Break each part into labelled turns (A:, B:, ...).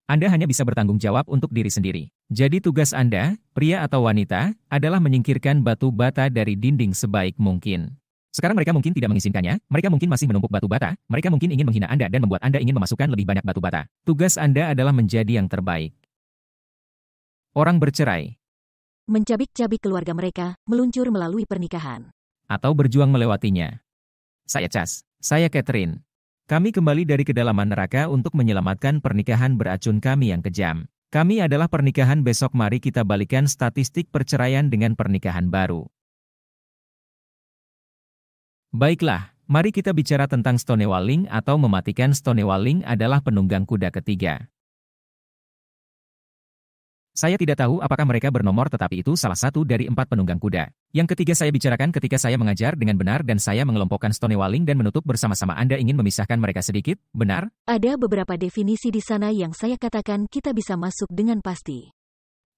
A: Anda hanya bisa bertanggung jawab untuk diri sendiri. Jadi tugas Anda, pria atau wanita, adalah menyingkirkan batu bata dari dinding sebaik mungkin. Sekarang mereka mungkin tidak mengizinkannya, mereka mungkin masih menumpuk batu bata, mereka mungkin ingin menghina Anda dan membuat Anda ingin memasukkan lebih banyak batu bata. Tugas Anda adalah menjadi yang terbaik. Orang bercerai.
B: Mencabik-cabik keluarga mereka, meluncur melalui pernikahan.
A: Atau berjuang melewatinya. Saya Cas. Saya Catherine. Kami kembali dari kedalaman neraka untuk menyelamatkan pernikahan beracun kami yang kejam. Kami adalah pernikahan besok, mari kita balikan statistik perceraian dengan pernikahan baru. Baiklah, mari kita bicara tentang stonewalling atau mematikan. Stonewalling adalah penunggang kuda ketiga. Saya tidak tahu apakah mereka bernomor, tetapi itu salah satu dari 4 penunggang kuda. Yang ketiga saya bicarakan ketika saya mengajar dengan benar dan saya mengelompokkan stonewalling dan menutup bersama-sama. Anda ingin memisahkan mereka sedikit, benar?
B: Ada beberapa definisi di sana yang saya katakan kita bisa masuk dengan pasti.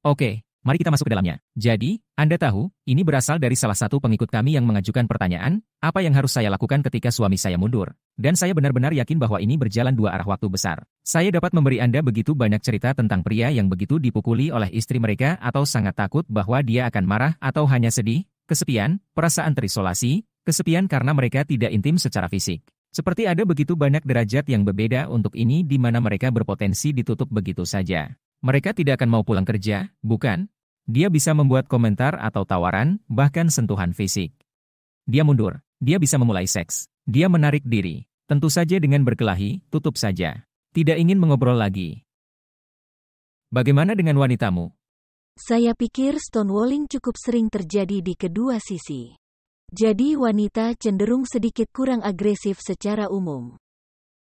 A: Oke, mari kita masuk ke dalamnya. Jadi, Anda tahu, ini berasal dari salah satu pengikut kami yang mengajukan pertanyaan, apa yang harus saya lakukan ketika suami saya mundur? Dan saya benar-benar yakin bahwa ini berjalan 2 arah waktu besar. Saya dapat memberi Anda begitu banyak cerita tentang pria yang begitu dipukuli oleh istri mereka atau sangat takut bahwa dia akan marah atau hanya sedih, kesepian, perasaan terisolasi, kesepian karena mereka tidak intim secara fisik. Seperti ada begitu banyak derajat yang berbeda untuk ini di mana mereka berpotensi ditutup begitu saja. Mereka tidak akan mau pulang kerja, bukan? Dia bisa membuat komentar atau tawaran, bahkan sentuhan fisik. Dia mundur, dia bisa memulai seks, dia menarik diri. Tentu saja dengan berkelahi, tutup saja. Tidak ingin mengobrol lagi. Bagaimana dengan wanitamu?
B: Saya pikir stonewalling cukup sering terjadi di kedua sisi. Jadi wanita cenderung sedikit kurang agresif secara umum.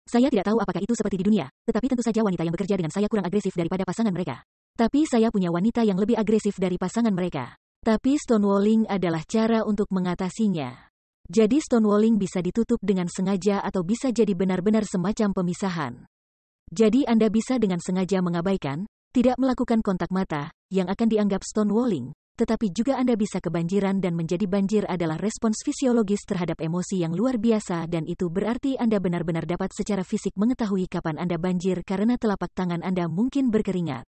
B: Saya tidak tahu apakah itu seperti di dunia, tetapi tentu saja wanita yang bekerja dengan saya kurang agresif daripada pasangan mereka. Tapi saya punya wanita yang lebih agresif dari pasangan mereka. Tapi stonewalling adalah cara untuk mengatasinya. Jadi stonewalling bisa ditutup dengan sengaja atau bisa jadi benar-benar semacam pemisahan. Jadi Anda bisa dengan sengaja mengabaikan, tidak melakukan kontak mata, yang akan dianggap stonewalling, tetapi juga Anda bisa kebanjiran dan menjadi banjir adalah respons fisiologis terhadap emosi yang luar biasa dan itu berarti Anda benar-benar dapat secara fisik mengetahui kapan Anda banjir karena telapak tangan Anda mungkin berkeringat.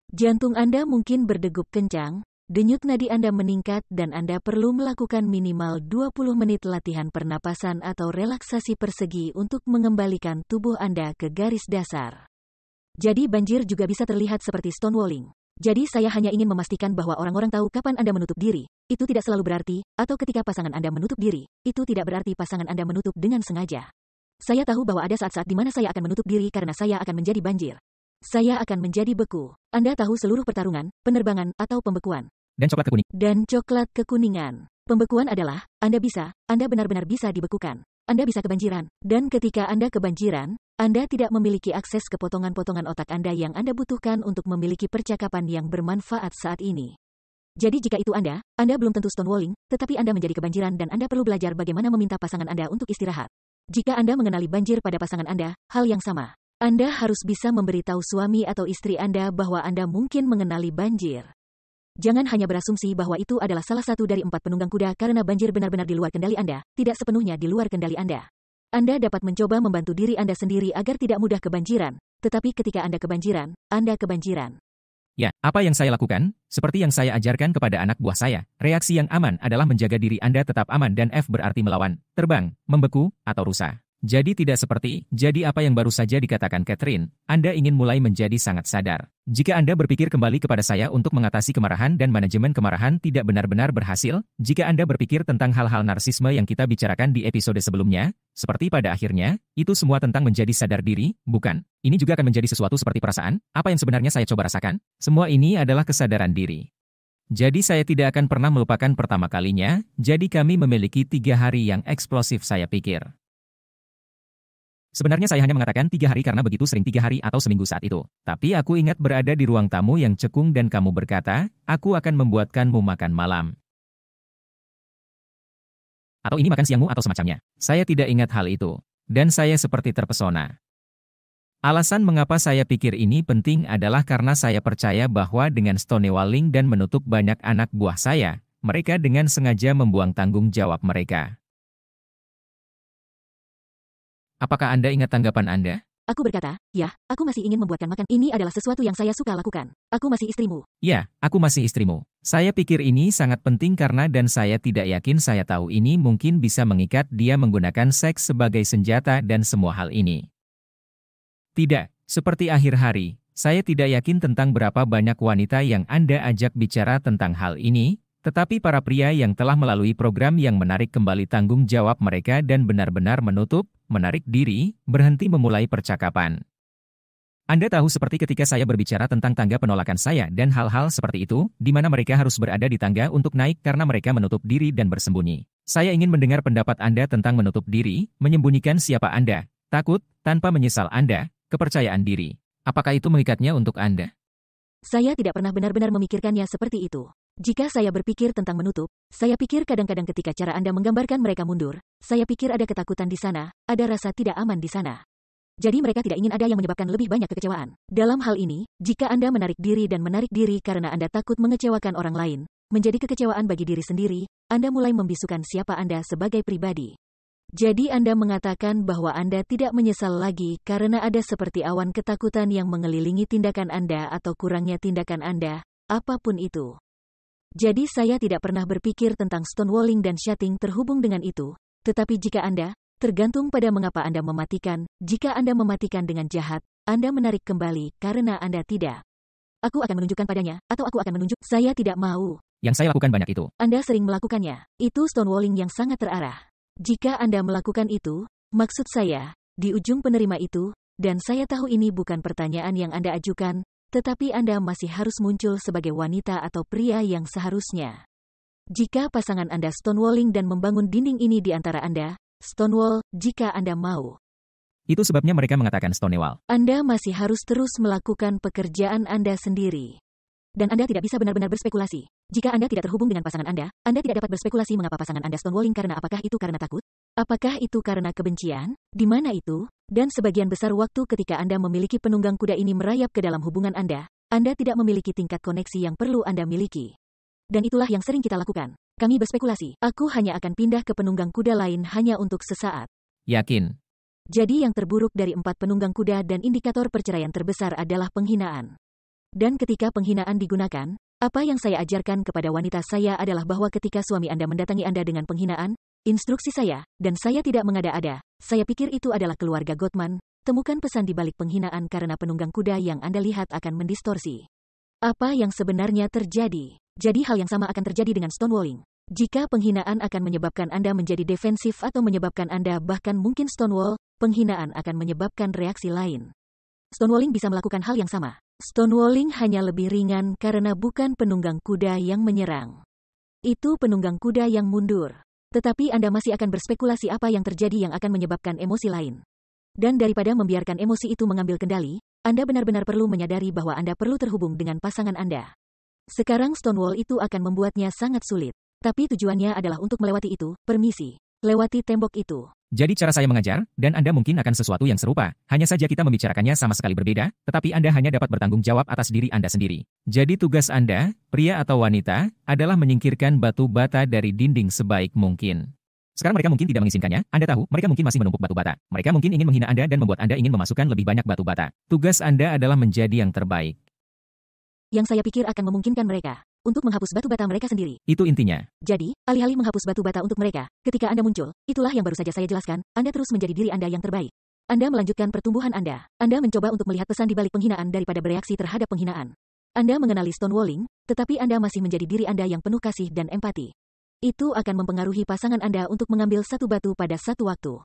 B: Jantung Anda mungkin berdegup kencang, denyut nadi Anda meningkat dan Anda perlu melakukan minimal 20 menit latihan pernapasan atau relaksasi persegi untuk mengembalikan tubuh Anda ke garis dasar. Jadi banjir juga bisa terlihat seperti stonewalling. Jadi saya hanya ingin memastikan bahwa orang-orang tahu kapan Anda menutup diri. Itu tidak selalu berarti, atau ketika pasangan Anda menutup diri, itu tidak berarti pasangan Anda menutup dengan sengaja. Saya tahu bahwa ada saat-saat di mana saya akan menutup diri karena saya akan menjadi banjir. Saya akan menjadi beku. Anda tahu seluruh pertarungan, penerbangan, atau pembekuan.
A: Dan coklat kekuning.
B: Dan coklat kekuningan. Pembekuan adalah, Anda benar-benar bisa dibekukan. Anda bisa kebanjiran. Dan ketika Anda kebanjiran, Anda tidak memiliki akses ke potongan-potongan otak Anda yang Anda butuhkan untuk memiliki percakapan yang bermanfaat saat ini. Jadi jika itu Anda belum tentu stonewalling, tetapi Anda menjadi kebanjiran dan Anda perlu belajar bagaimana meminta pasangan Anda untuk istirahat. Jika Anda mengenali banjir pada pasangan Anda, hal yang sama. Anda harus bisa memberitahu suami atau istri Anda bahwa Anda mungkin mengenali banjir. Jangan hanya berasumsi bahwa itu adalah salah satu dari 4 penunggang kuda karena banjir benar-benar di luar kendali Anda, tidak sepenuhnya di luar kendali Anda. Anda dapat mencoba membantu diri Anda sendiri agar tidak mudah kebanjiran, tetapi ketika Anda kebanjiran, Anda kebanjiran.
A: Ya, apa yang saya lakukan? Seperti yang saya ajarkan kepada anak buah saya, reaksi yang aman adalah menjaga diri Anda tetap aman dan F berarti melawan, terbang, membeku, atau rusak. Jadi tidak seperti, jadi apa yang baru saja dikatakan Catherine, Anda ingin mulai menjadi sangat sadar. Jika Anda berpikir kembali kepada saya untuk mengatasi kemarahan dan manajemen kemarahan tidak benar-benar berhasil, jika Anda berpikir tentang hal-hal narsisme yang kita bicarakan di episode sebelumnya, seperti pada akhirnya, itu semua tentang menjadi sadar diri, bukan? Ini juga akan menjadi sesuatu seperti perasaan, apa yang sebenarnya saya coba rasakan? Semua ini adalah kesadaran diri. Jadi saya tidak akan pernah melupakan pertama kalinya, jadi kami memiliki 3 hari yang eksplosif saya pikir. Sebenarnya saya hanya mengatakan 3 hari karena begitu sering 3 hari atau seminggu saat itu. Tapi aku ingat berada di ruang tamu yang cekung dan kamu berkata, aku akan membuatkanmu makan malam. Atau ini makan siangmu atau semacamnya. Saya tidak ingat hal itu. Dan saya seperti terpesona. Alasan mengapa saya pikir ini penting adalah karena saya percaya bahwa dengan stonewalling dan menutup banyak anak buah saya, mereka dengan sengaja membuang tanggung jawab mereka. Apakah Anda ingat tanggapan Anda?
B: Aku berkata, ya, aku masih ingin membuatkan makan. Ini adalah sesuatu yang saya suka lakukan. Aku masih istrimu.
A: Ya, aku masih istrimu. Saya pikir ini sangat penting karena dan saya tidak yakin saya tahu ini mungkin bisa mengikat dia menggunakan seks sebagai senjata dan semua hal ini. Tidak, seperti akhir hari, saya tidak yakin tentang berapa banyak wanita yang Anda ajak bicara tentang hal ini, tetapi para pria yang telah melalui program yang menarik kembali tanggung jawab mereka dan benar-benar menarik diri, berhenti memulai percakapan. Anda tahu seperti ketika saya berbicara tentang tangga penolakan saya dan hal-hal seperti itu, di mana mereka harus berada di tangga untuk naik karena mereka menutup diri dan bersembunyi. Saya ingin mendengar pendapat Anda tentang menutup diri, menyembunyikan siapa Anda, takut, tanpa menyesal Anda, kepercayaan diri. Apakah itu mengikatnya untuk Anda?
B: Saya tidak pernah benar-benar memikirkannya seperti itu. Jika saya berpikir tentang menutup, saya pikir kadang-kadang ketika cara Anda menggambarkan mereka mundur, saya pikir ada ketakutan di sana, ada rasa tidak aman di sana. Jadi mereka tidak ingin ada yang menyebabkan lebih banyak kekecewaan. Dalam hal ini, jika Anda menarik diri karena Anda takut mengecewakan orang lain, menjadi kekecewaan bagi diri sendiri, Anda mulai membisukan siapa Anda sebagai pribadi. Jadi Anda mengatakan bahwa Anda tidak menyesal lagi karena ada seperti awan ketakutan yang mengelilingi tindakan Anda atau kurangnya tindakan Anda, apapun itu. Jadi saya tidak pernah berpikir tentang stonewalling dan shutting terhubung dengan itu, tetapi jika Anda, tergantung pada mengapa Anda mematikan, jika Anda mematikan dengan jahat, Anda menarik kembali karena Anda tidak. Aku akan menunjukkan padanya, atau aku akan menunjuk, saya tidak mau.
A: Yang saya lakukan banyak itu.
B: Anda sering melakukannya, itu stonewalling yang sangat terarah. Jika Anda melakukan itu, maksud saya, di ujung penerima itu, dan saya tahu ini bukan pertanyaan yang Anda ajukan, tetapi Anda masih harus muncul sebagai wanita atau pria yang seharusnya. Jika pasangan Anda stonewalling dan membangun dinding ini di antara Anda, stonewall, jika Anda mau.
A: Itu sebabnya mereka mengatakan stonewall.
B: Anda masih harus terus melakukan pekerjaan Anda sendiri. Dan Anda tidak bisa benar-benar berspekulasi. Jika Anda tidak terhubung dengan pasangan Anda tidak dapat berspekulasi mengapa pasangan Anda stonewalling karena apakah itu karena takut? Apakah itu karena kebencian? Di mana itu? Dan sebagian besar waktu ketika Anda memiliki penunggang kuda ini merayap ke dalam hubungan Anda tidak memiliki tingkat koneksi yang perlu Anda miliki. Dan itulah yang sering kita lakukan. Kami berspekulasi, aku hanya akan pindah ke penunggang kuda lain hanya untuk sesaat.
A: Yakin.
B: Jadi yang terburuk dari 4 penunggang kuda dan indikator perceraian terbesar adalah penghinaan. Dan ketika penghinaan digunakan, apa yang saya ajarkan kepada wanita saya adalah bahwa ketika suami Anda mendatangi Anda dengan penghinaan, instruksi saya, dan saya tidak mengada-ada, saya pikir itu adalah keluarga Gottman, temukan pesan di balik penghinaan karena penunggang kuda yang Anda lihat akan mendistorsi. Apa yang sebenarnya terjadi? Jadi hal yang sama akan terjadi dengan stonewalling. Jika penghinaan akan menyebabkan Anda menjadi defensif atau menyebabkan Anda bahkan mungkin stonewall, penghinaan akan menyebabkan reaksi lain. Stonewalling bisa melakukan hal yang sama. Stonewalling hanya lebih ringan karena bukan penunggang kuda yang menyerang. Itu penunggang kuda yang mundur. Tetapi Anda masih akan berspekulasi apa yang terjadi yang akan menyebabkan emosi lain. Dan daripada membiarkan emosi itu mengambil kendali, Anda benar-benar perlu menyadari bahwa Anda perlu terhubung dengan pasangan Anda. Sekarang stonewall itu akan membuatnya sangat sulit. Tapi tujuannya adalah untuk melewati itu, permisi. Lewati tembok itu.
A: Jadi cara saya mengajar, dan Anda mungkin akan sesuatu yang serupa. Hanya saja kita membicarakannya sama sekali berbeda, tetapi Anda hanya dapat bertanggung jawab atas diri Anda sendiri. Jadi tugas Anda, pria atau wanita, adalah menyingkirkan batu bata dari dinding sebaik mungkin. Sekarang mereka mungkin tidak mengizinkannya, Anda tahu, mereka mungkin masih menumpuk batu bata. Mereka mungkin ingin menghina Anda dan membuat Anda ingin memasukkan lebih banyak batu bata. Tugas Anda adalah menjadi yang terbaik.
B: Yang saya pikir akan memungkinkan mereka untuk menghapus batu bata mereka sendiri.
A: Itu intinya.
B: Jadi, alih-alih menghapus batu bata untuk mereka, ketika Anda muncul, itulah yang baru saja saya jelaskan, Anda terus menjadi diri Anda yang terbaik. Anda melanjutkan pertumbuhan Anda. Anda mencoba untuk melihat pesan di balik penghinaan daripada bereaksi terhadap penghinaan. Anda mengenali stonewalling, tetapi Anda masih menjadi diri Anda yang penuh kasih dan empati. Itu akan mempengaruhi pasangan Anda untuk mengambil satu batu pada satu waktu.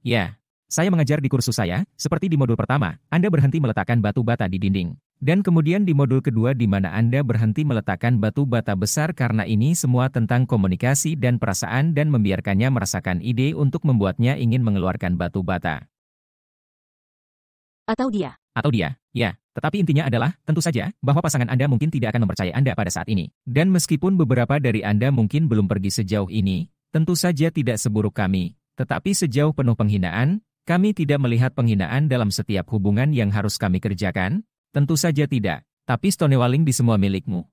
A: Ya, saya mengajar di kursus saya, seperti di modul pertama, Anda berhenti meletakkan batu bata di dinding. Dan kemudian di modul kedua di mana Anda berhenti meletakkan batu bata besar karena ini semua tentang komunikasi dan perasaan dan membiarkannya merasakan ide untuk membuatnya ingin mengeluarkan batu bata.
B: Atau dia.
A: Ya. Tetapi intinya adalah, tentu saja, bahwa pasangan Anda mungkin tidak akan mempercayai Anda pada saat ini. Dan meskipun beberapa dari Anda mungkin belum pergi sejauh ini, tentu saja tidak seburuk kami. Tetapi sejauh penuh penghinaan, kami tidak melihat penghinaan dalam setiap hubungan yang harus kami kerjakan. Tentu saja tidak, tapi stonewalling di semua milikmu.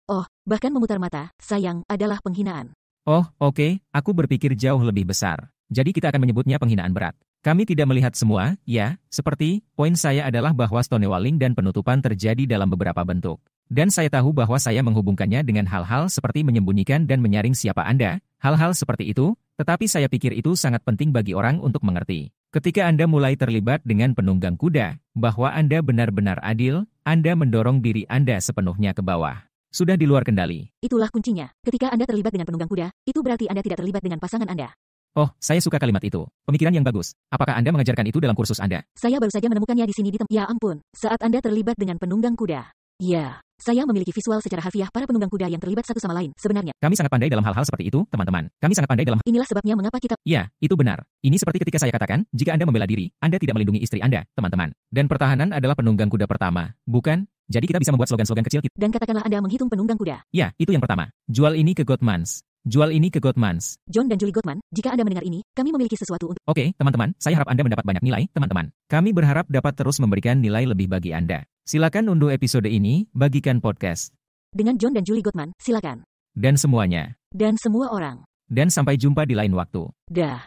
B: Oh, bahkan memutar mata, sayang, adalah penghinaan.
A: Oh, oke, aku berpikir jauh lebih besar. Jadi kita akan menyebutnya penghinaan berat. Kami tidak melihat semua, ya, seperti, poin saya adalah bahwa stonewalling dan penutupan terjadi dalam beberapa bentuk. Dan saya tahu bahwa saya menghubungkannya dengan hal-hal seperti menyembunyikan dan menyaring siapa Anda, hal-hal seperti itu, tetapi saya pikir itu sangat penting bagi orang untuk mengerti. Ketika Anda mulai terlibat dengan penunggang kuda, bahwa Anda benar-benar adil, Anda mendorong diri Anda sepenuhnya ke bawah. Sudah di luar kendali.
B: Itulah kuncinya. Ketika Anda terlibat dengan penunggang kuda, itu berarti Anda tidak terlibat dengan pasangan Anda.
A: Oh, saya suka kalimat itu. Pemikiran yang bagus. Apakah Anda mengajarkan itu dalam kursus Anda?
B: Saya baru saja menemukannya di sini di Ya ampun, saat Anda terlibat dengan penunggang kuda. Ya, saya memiliki visual secara harfiah para penunggang kuda yang terlibat satu sama lain, sebenarnya.
A: Kami sangat pandai dalam hal-hal seperti itu, teman-teman. Kami sangat pandai dalam...
B: Inilah sebabnya mengapa kita...
A: Ya, itu benar. Ini seperti ketika saya katakan, jika Anda membela diri, Anda tidak melindungi istri Anda, teman-teman. Dan pertahanan adalah penunggang kuda pertama, bukan? Jadi kita bisa membuat slogan-slogan kecil kita.
B: Dan katakanlah Anda menghitung penunggang kuda.
A: Ya, itu yang pertama. Jual ini ke Gottmans. Jual ini ke Gottmans.
B: John dan Julie Gottman, jika Anda mendengar ini, kami memiliki sesuatu untuk...
A: Oke, teman-teman, saya harap Anda mendapat banyak nilai, teman-teman. Kami berharap dapat terus memberikan nilai lebih bagi Anda. Silakan unduh episode ini, bagikan podcast.
B: Dengan John dan Julie Gottman, silakan.
A: Dan semuanya.
B: Dan semua orang.
A: Dan sampai jumpa di lain waktu.
B: Dah.